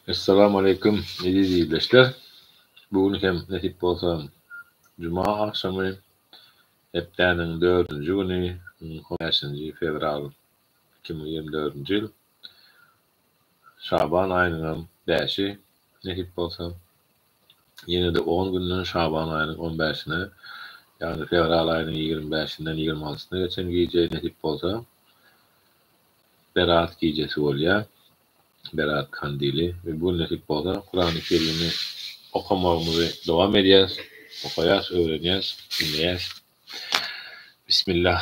Assalamu alaikum izleyiciler. Bugün hem nasip bolsa Cuma akşamı heptaning 4-nji güni 15-nji fevral 2024-nji ýyl Şaban aýynyň 5-i nasip bolsa ýene de 10 günden Şaban aýynyň 15-ine ýani fevral aýynyň 25-inden 26-syna geçen gije nasip bolsa Berat gijesi bolýar. Berat kandili ve bu nasip bolsa Kur'an-ı Kerim'i okumamızı devam edeceğiz. Okuyas, öğreneceğiz, dinleyeceğiz. Bismillah.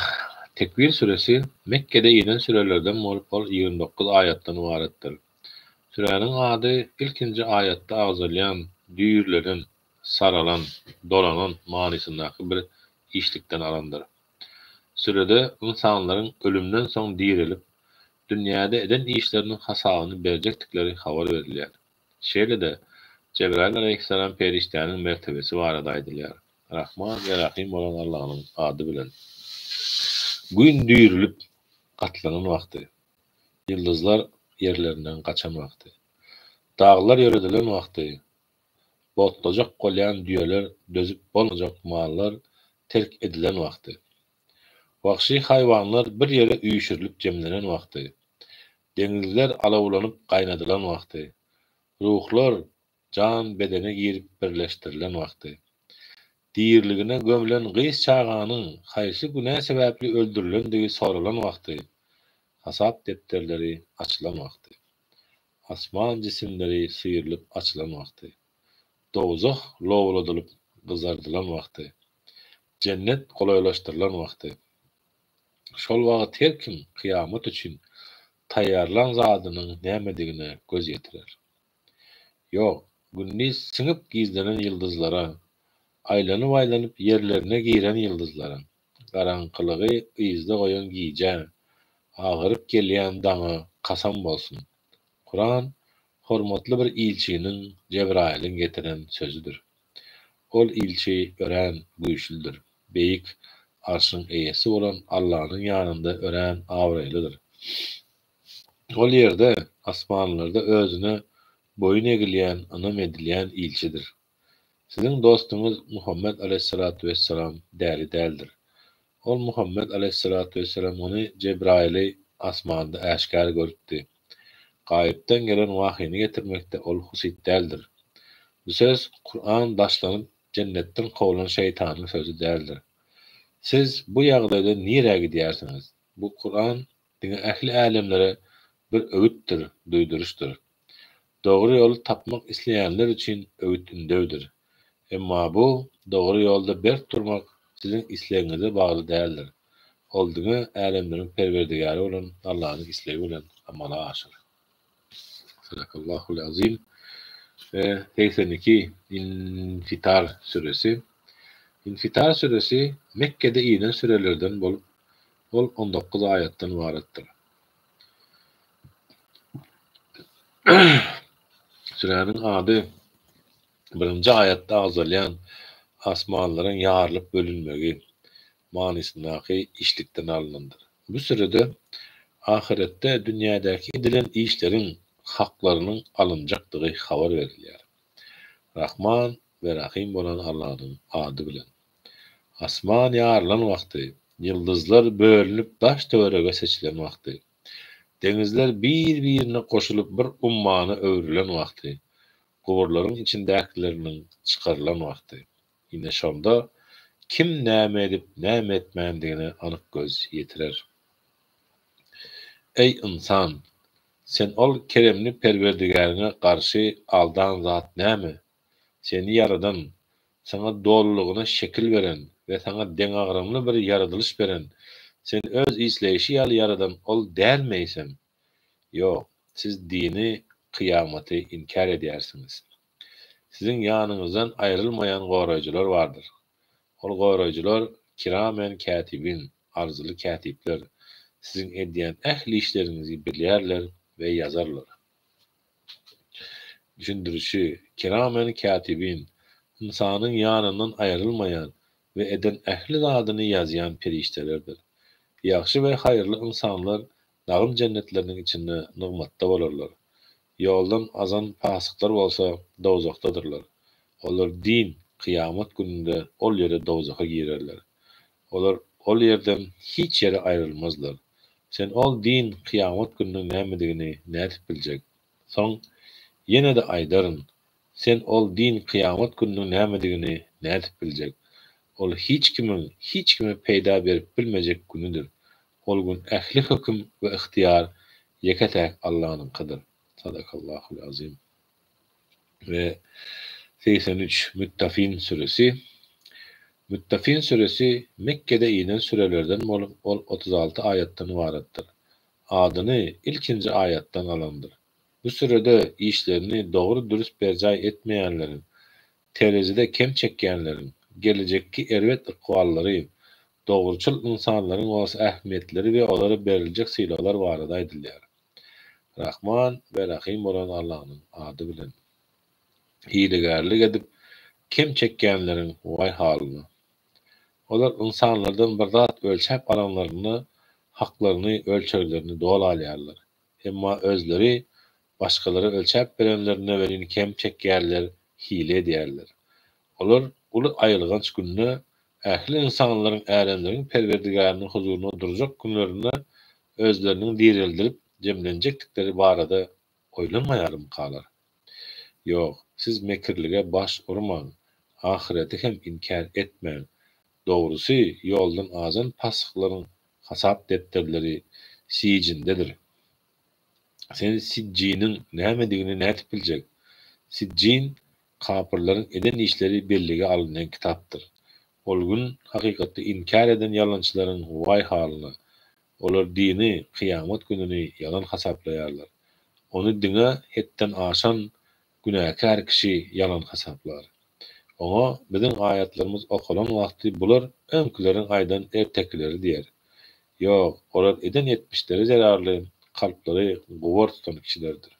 Tekvir suresi Mekke'de inen sürelerden bolup 29 ayattan ibaretdir. Sürenin adı ilkinci ayette ağzalayan, düýürlenen, saralan, dolanan manysyndaky bir işlikden alandır. Sürede insanların ölümden soň dirilip, dünyada eden işlerinin hasabyny berjekdikleri habar berilýär. Şeýle de Cebrail aleyhisselam periştanyň mertebesi barada aýdylýar. Rahman we Rahim bolan Allahyň ady bilen. Gün düýrülip gatlanan wagty. Ýyldızlar ýerlerinden gaçan wagty. Daglar ýöredilen wagty. Botlajak bolýan düýeler dözüp bolmajak mallar terk edilen wagty. Wahşy haýwanlar bir ýere üýşürilip jemlenen wagty. Deňizler alawlanyp gaýnadylan wagty. Ruhlar can bedene girip birleştirilen wagty. Diýirligine gömülen gys çağanyň haýsy güne sebäpli öldürilendigi sorulan wagty. Hasap depterleri açylan wagty. Asman cisimleri syýrylyp açylan wagty. Dozaq lowladylyp gyzardylan wagty. Cennet golaýlaşdyrylan wagty. Şol wagt her kim kıyamet üçin taýýarlan zadynyň nämedigine göz ýetirer. Ýok, gündüz siňip gizlenen ýyldızlara, aýlanyp ýerlerine giren ýyldızlara, garaňkylygy yzda goýan gije, agyryp gelýän daňa kasam bolsun. Kur'an hormatly bir ilçiniň Cebrail'in getiren sözüdür. Ol ilçi ören güýçlüdür. Beýik arşyň eýesi bolan Allahyň ýanynda ören awraýlydyr. Ol ýerde asmanlarda özüne boyun egilýän, anam edilýän ilçidir. Siziň dostuňyz Muhammed aleyhissalatu vesselam däli däldir. Ol Muhammed aleyhissalatu vesselam ony Cebrail'i asmanda äşkär görüpdi. Gaýypdan gelen wahyny getirmekde ol husyt däldir. Bu söz Kur'an başlanyp jennetden gowulan şeytanyň sözü däldir. Siz bu ýagdaýda nire gidýärsiňiz? Bu Kur'an diňe ähli älemlere bir öwütdir, duýduruşdur. Dogry ýoly tapmak isleýänler üçin öwüt ündewdir. Emma bu dogry ýolda berk durmak siziň islegiňize bagly däldir. Ol diňe älemleriň perwerdigäri bolan Allahyň islegi bilen amala aşyr. Sadakallahul azim. Ve 82 İnfitar suresi. İnfitar suresi Mekke'de inen sürelerden bolup 19 ayattan ibaretdir. Sürenin ady birinji ayatda agzalayan asmanlaryň ýarylyp bölünmegi manysyndaky işlikden alınandyr. Bu sürede ahiretde dünyadaky edilen işleriň haklarynyň alınjakdygy habar berilýär. Rahman we Rahim bolan Allahyň ady bilen. Asman ýarylan wagty, ýyldızlar bölünip daş töwerege seçilen wagty. Deňizler bir-birine koşulup bir ummany öwrülen wagty. Gowurlaryň içindäkileriniň çykarylan wagty. Ine şonda kim näme edip näme etmändigine anyk göz ýetirer. Ey insan, sen ol keremli perwerdigärine garşy aldan zat näme? Seni yaradan, sana dolulugyna şekil beren we sana deňagramly bir ýaradylyş beren, sen öz isleýişi ýaly yaradan ol dälmeýsem, ýok, siz dini kıyameti inkar edýärsiňiz. Siziň ýanyňyzdan aýrylmaýan goraýjylar bardyr. Ol goraýjylar kiramen katibin, arzyly katipler, siziň edýän ähli işleriňizi bilýärler we ýazarlar. Düşündürüşi kiramen katibin, insanyň ýanyndan aýrylmaýan we eden ähli zadyny ýazýan periştelerdir. Ýaxşy we haýyrly insanlar dağım cennetlerinin içinde nigmatda bolarlar. Ýoldan azan pasyklar bolsa dowzakdadyrlar. Olar din, kıyamet gününde ol ýere dowzaka girerler. Olar ol ýerden hiç ýere aýrylmazlar. Sen ol din, kıyamet gününiň nämedigini nädip biljek? Soň ýene de aýdaryn. Sen ol din, kıyamet gününiň nämedigini nädip biljek? Ol hiç kime peýda berip bilmejek günüdür. Ol gün ähli hökm we ihtiýar ýeke-täk Allahynyňkydyr. Sadakallahul azim. Ve 83 Müttafin suresi. Müttafin suresi Mekke'de inen sürelerden bolup ol 36 ayattan ibaretdir. Adyny ilkinji ayattan alandyr. Bu sürede işlerini doğru dürüst berjay etmeýänlerin, terezide kem çekýänlerin, gelecekki erwet iqballary, dogruçul insanlaryň bolsa ähmiýetleri we olara beriljek sylalar barada aýdylýar. Rahman ve Rahim bolan Allahynyň ady bilen. Hilegärlik edip kim çekýänleriň way halyny. Olar insanlardan bir zat ölçäp alanlaryny, haklaryny, ölçeglerini dol alýarlar. Emma özleri başgalary ölçäp berenlerine welin kim çekýärler, hile edýärler. Olar uly aýylganç günne ähli insanlaryň ärenleriň Perwerdigarynyň huzuryna durjak günlerine özleriniň dirildirip jemlenjekdikleri barada oýlanmaýarym kalar. Ýok, siz mekirlige baş urmaň, ahireti hem inkar etmeň. Dogrusy ýoldan azan pasıklaryň hasap depterleri sijindedir. Sen sijjiniň nämedigini nädip biljek? Sijjin kapyrlaryň eden işleri belligi alynýan kitapdyr. Ol gün hakykatdy inkar eden ýalançylaryň way halyny. Olar dini, kıyamet gününi yalan hasaplaýarlar. Onu diňe hetten aşan günäkär kişi yalan hasaplar. Oňa biziň ayatlarymyz okulan wagty bular öňküleriň aýdan ertekleri diýer. Ýok, olar eden etmişleri zararly, kalplary gowar tutan kişilerdir.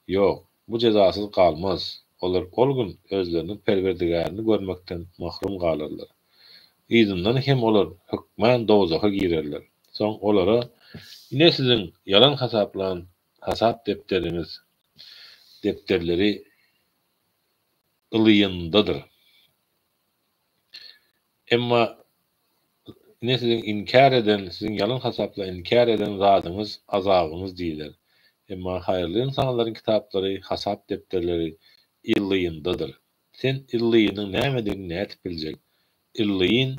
Ýok, bu jezasyz kalmaz. Olar ol gün özleriniň Perwerdigaryny görmekden mahrum galarlar. Ýzyndan hem olar hükmän dowzaka girerler. Soň olara ine siziň yalan hasaplan hasap depterleri ılıyındadır. Emma ine siziň inkar eden, siziň yalan hasapla inkar eden zadyňyz azabyňyz diýler. Emma haýyrly insanlaryň kitaplary, hasap depterleri ılıyındadır. Sen ılıynyň nämedigini nädip biljek? Illiyyin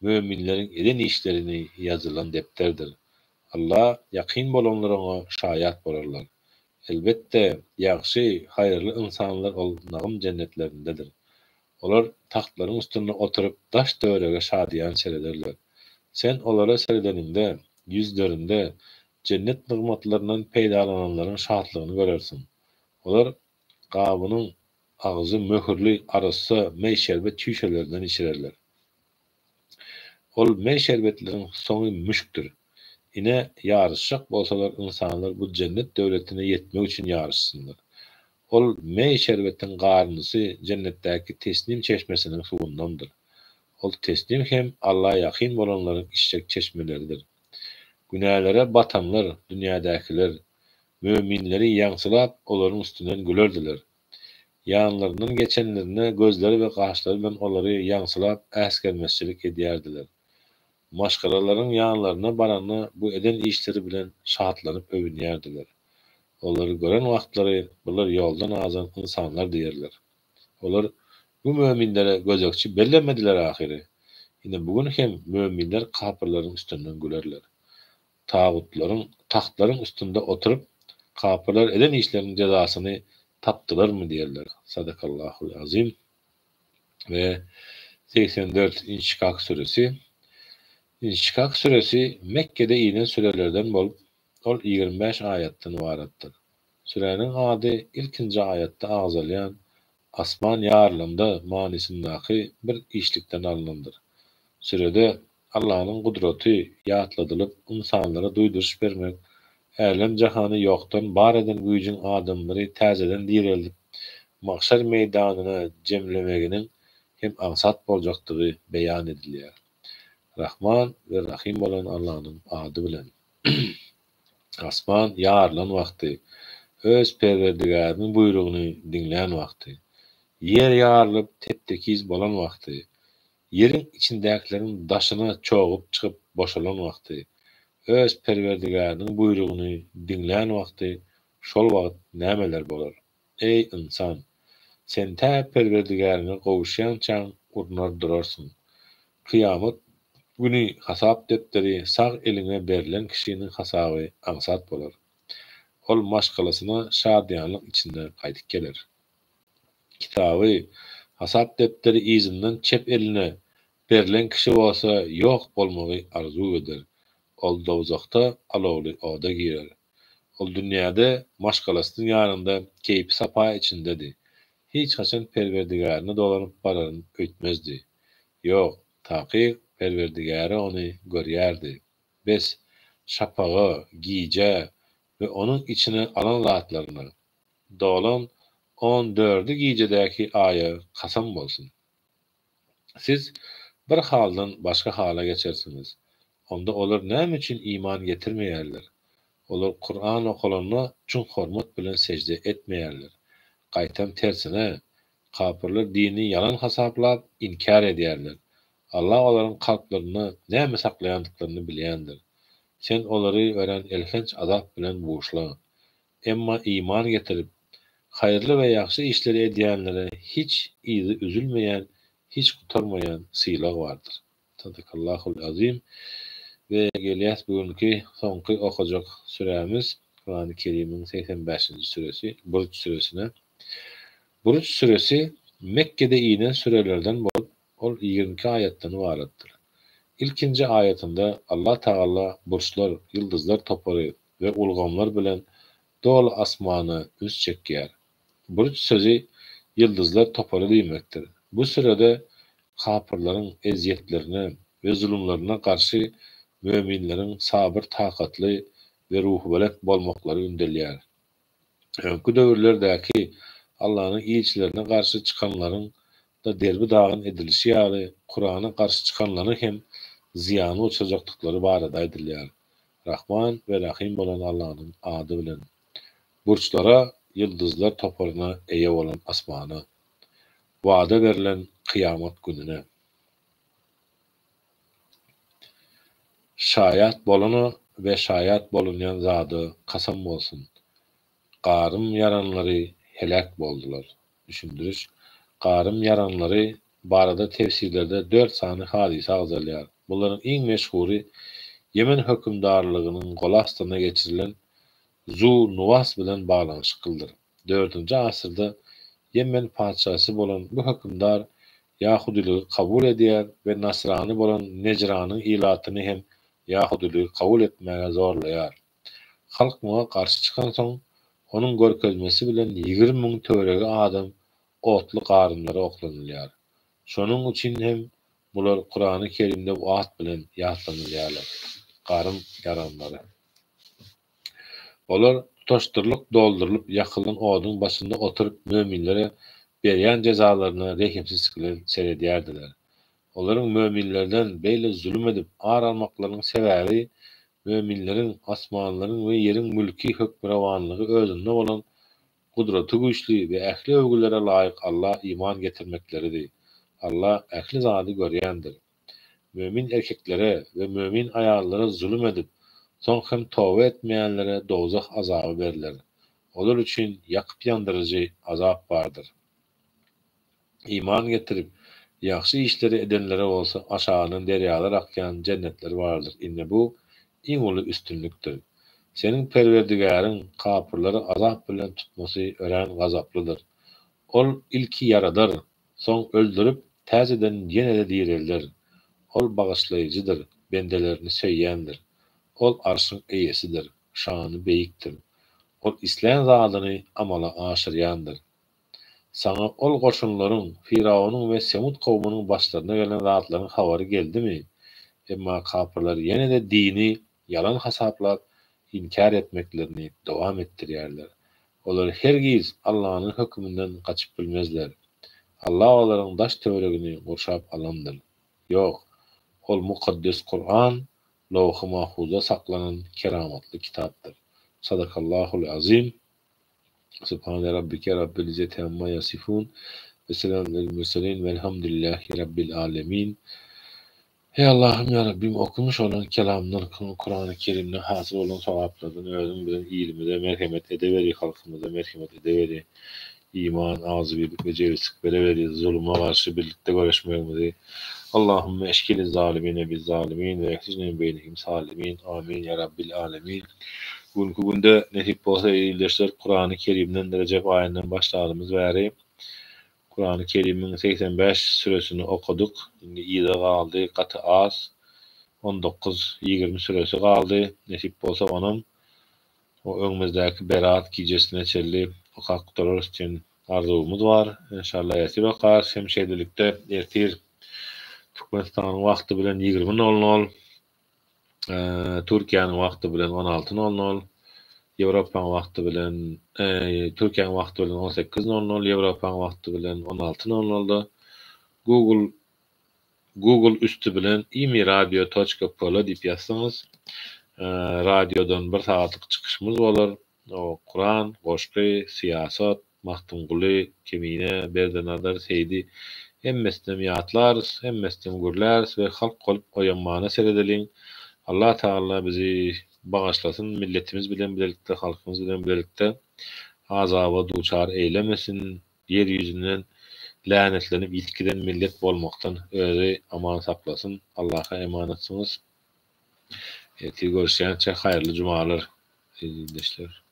möminleriň eden işlerini ýazylan depterdir. Allah ýakyn bolanlaryňa şaýat bolarlar. Elbette ýagşy, haýyrly insanlar ol nagym cennetlerindedir. Olar tahtlaryň üstünde oturup daş döwrege şadýan serederler. Sen olara seredeninde, ýüzlerinde cennet nygmatlarynyň peýdalananlaryň şadlygyny görersiň. Olar gabynyň agyzy möhürli arasy meý şerbet çüşelerinden içirerler. Ol meý şerbetleriň soňy müşkdir. Ine ýarışjak bolsalar insanlar bu cennet döwletine ýetmek üçin ýarışsynlar. Ol meý şerbetiň garnysy cennetdäki tesnim çeşmesiniň suwundandyr. Ol tesnim hem Allah'a ýakyn bolanlaryň içjek çeşmeleridir. Günälere batanlar, dünýädäkiler, möminleri ýaňsylap olaryň üstünden gülerdiler. Ýanlaryndan geçenlerine gözleri we gaşlary bilen olary ýaňsylap äsgermezçilik edýärdiler. Maşgalalaryň ýanlaryna barany bu eden işleri bilen şahatlanyp övünýärdiler. Olary gören wagtlary bular ýoldan azan insanlar diýerler. Olar bu möminlere gözekçi bellemediler ahiri. Ine bugün hem möminler kapyrlaryň üstünden gülerler. Tağutlaryň tahtlaryň üstünde oturup kapyrlar eden işleriniň jezasyny tapdylarmy diýerler. Sadakallahul azim. Ve 84 İnşikak suresi. İnşikak suresi Mekke'de inen sürelerden bolup ol 25 ayatdan ibaretdir. Sürenin ady ilkinji ayatda agzalýan asman ýarlanda manisindäki bir işlikden alınandyr. Sürede Allahynyň gudraty ýatladylyp insanlara duýduruş bermek, älim jahany ýokdan bar eden güýjüň adamlary täzeden dirilip mahşer meýdanyna jemlemeginiň hem aňsat boljakdygy beýan edilýär. Rahman ve Rahim bolan Allahynyň ady bilen. Asman ýarlan wagty öz Perwerdigariniň buyrugunu diňlän wagty, ýer ýarlyp tepdekiz bolan wagty, ýeriň içindäkilerin daşyna çogup çykyp boşalan wagty, öz Perwerdigariniň buyrugunu diňlän wagty, şol wagt nämeler bolar? Ey insan, sen tä Perwerdigarine gowuşýan çaň urnar durarsyň. Kıyamet günü hasap depteri sag eline berilen kişinin hasaby aňsat bolar. Ol maşgalasyna şadýanlyk içinde gaýtyp geler. Kitaby, hasap depteri izinden çep eline berilen kişi bolsa ýok bolmagy arzu eder. Ol dowzakda alawly oda girer. Ol dünýäde maşgalasynyň ýanynda keýpi sapa içindedi. Hiç haçan Perwerdigaryny dolanyp bararyn öýtmezdi. Ýok, taky Perwerdigary ony görýärdi. Bes şapagy, giýje we onuň içine alan zatlaryny dolan 14 giýjedäki aýa kasam bolsun. Siz bir haldan başga hala geçersiniz. Onda olar näme üçin iman getirmeýärler? Olar Kur'an okulanyna çün hormat bilen secde etmeýärler. Gaýtam tersine, kapyrlar dini yalan hasaplap inkar edýärler. Allah olaryň kalplaryny näme saklaýandyklaryny bilýändir. Sen olary ören elhenç azap bilen buğuşla. Emma iman getirip, hayrly we ýaxşy işleri edýänlere hiç izi üzülmeýän, hiç gutarmaýan syýlag bardyr. Sadakallahul azim. Ve gelýäs bugünkü soňky okajak sürämiz Kur'an-ı Kerim'in 85-nji süresi, Buruç süresine. Buruç süresi Mekke'de inen sürelerden bolup, ol 22 ayetden ibaretdir. İlkinji ayetinde Allah Taala burçlar, yıldızlar topary ve ulgamlar bilen dolu asmany üz çekýär. Buruç sözü yıldızlar topary diýmekdir. Bu sürede kapyrlaryň eziyetlerine ve zulümlerine karşı müminlerin sabır takatly ve ruhu belek bolmaklary ündelýär. Öňkü döwürlerdäki Allah'ın iýçilerine karşı çıkanların da derbi dağın edilişi ýaly Kur'ana karşı çıkanların hem ziyany uçajakdyklary barada aýdylýar. Rahman ve Rahim bolan Allah'ın ady bilen. Burçlara, yıldızlar toparyna eýe bolan asmana, wada berilen kıyamet gününe. Şayat bolany we şayat bolanýan zady kasam bolsun. Garym yaranlary helak boldular. Düşündürüş. Garym yaranlary barada tefsirlerde 4 sany hadise agzalýar. Bunlaryň iň meşhury Yemen hökümdarlygynyň golastyna geçirilen Zu Nuwas bilen baglanşyklydyr. 4-nji asyrda Yemen padşasy bolan bu hökümdar Yahudilygy kabul edýär we Nasrany bolan Necranyň ilatyny hem Yahudilygy kabul etmäge zorlaýar. Halk muňa garşy çykan soň onuň görkezmesi bilen 20 000 töregi adam otly garymlara oklanylýar. Şonuň üçin hem bular Kur'an-ı Kerimde wagt bilen ýatlanylýarlar. Garym yaranlary. Olar tutaşdyrlyp doldurylyp ýakylan oduň başynda oturup müminlere berýän jezalaryny rehimsizlik bilen seredýärdiler. Olaryň müminlerden beýle zulüm edip ar almaklarynyň sebäbi müminleriň asmanlaryň we ýeriň mülki hökmranlygy özünde bolan gudraty güýçli we ähli övgülere laýyk Allah iman getirmekleridir. Allah ähli zady görýändir. Mümin erkeklere we mümin aýallara zulüm edip soň hem tawba etmeýänlere dozak azaby beriler. Olar üçin ýakyp ýandyrjy azap bardyr. İman getirip ýaxşy işleri edenlere bolsa aşagynyň derýalar akýan cennetler bardyr. Inne bu iň uly üstünlükdir. Seniň Perwerdigaryň kapyrlary azap bilen tutmasy ören gazaplydyr. Ol ilki yaradar, soň öldürüp täzeden ýene-de dirildir. Ol bagyşlaýjydyr, bendelerini söýýändir. Ol arşyň eýesidir, şany beýikdir. Ol isläň zadyny amala aşyrýandyr. Sana ol goşunlaryň, Firawunyň we Semud kowmynyň başlaryna gelen zatlaryň habary geldimi? Emma kapyrlar ýene-de dini yalan hasaplap inkar etmeklerini dowam etdirýärler. Olar hergiz Allah'ın hökmünden gaçyp bilmezler. Allah olaryň daş töweregini gurşap alandyr. Ýok, ol mukaddes Kur'an lawhy mahfuza saklanan keramatly kitapdyr. Sadakallahul azim. Subhane rabbike rabbil izzeti amma yasifun. Ve selamun alel murselin velhamdülillahi rabbil alemin. Ey Allah'ım ya Rabbim, okumuş olan kelamlar Kur'an-ı Kerim'de hasıl olan sevaplardan özüm bilen ilmide merhamet edeveri, halkımıza merhamet edeveri, iman, ağzı birlik ve cevislik vereveri, zulüme karşı birlikte görüşmemizi. Allahümme eşkili zalimine biz zalimin ve eksizne beynihim salimin. Amin ya Rabbil alemin. Bugünkü günde nesip olsa iyileştir Kur'an-ı Kerim'den Recep ayından başladığımız beri Kur'an-ı Kerim'in 85 süresini okuduk. Şimdi iyide kaldı, katı az. 19-20 süresi kaldı. Nesip olsa onun o önümüzdeki Berat gecesine çelli okaklar için arzumuz var. İnşallah yasir okar. Şemşehirlikte ertir Türkmenistan'ın vakti bilen 20:00, Türkiye'nin vakti bilen 16:00, Avrupa'nın vakti bilen Türkiye'nin vakti bilen 18:00, Avrupa'nın vakti bilen 16:00'da Google üstü bilen imiradio.pl diýip ýazsaňyz, radiodan bir saatlyk çykyşymyz bolar. O Kur'an, goşgy, siýasat, mahtumguly, kemine, berdenadar seydi hemmesinem ýatlar, hemmesinem gürler we halk bolup oýanmana seredeliň. Allah Taala bizi bagyşlasyn, milletimiz bilen birlikde, halkymyz bilen birlikde azaba duçar eylemesin. Yer ýüzünden lanetlenip ýitkiden millet bolmakdan özi aman saklasın. Allah'a emanetsiniz. Görüşýänçe haýyrly jumalar, dinleşler.